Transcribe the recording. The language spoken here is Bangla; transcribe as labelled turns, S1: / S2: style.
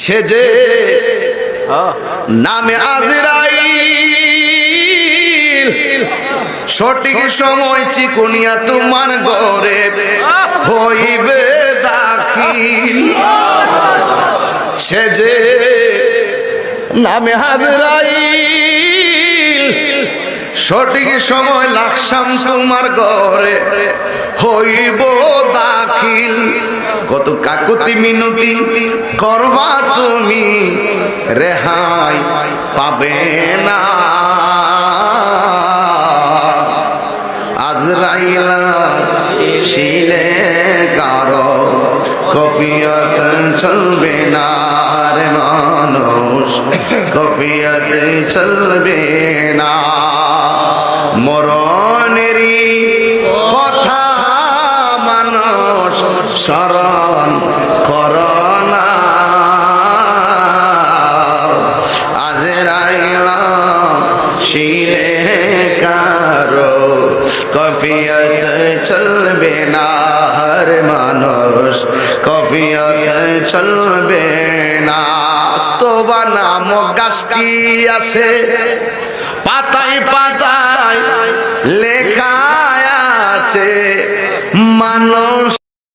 S1: সে যে নামে আজরাইল সঠিক সময় চিকুনিয়া তোমার ঘরে হইবে দাখিল। সে যে নামে আজরাইল সঠিক সময় লাকসাম তোমার ঘরে হইব দাখিল। কত কাকুতি মিনতি করবা তুমি রেহাই পাবে না। আজরাইল শিলে কারো কফিয়ত চলবে না রে মানুষ, কফিয়ত চলবে না। মরণেরই কথা মানুষ স্মরণ করোনা। আজরাইল শিলে কারো কফিয়ত চলবে না রে মানুষ, কফিয়ত চলবে না। তোবা নামক গাছটি আছে পাতায় পাতায় লেখা আছে মানুষ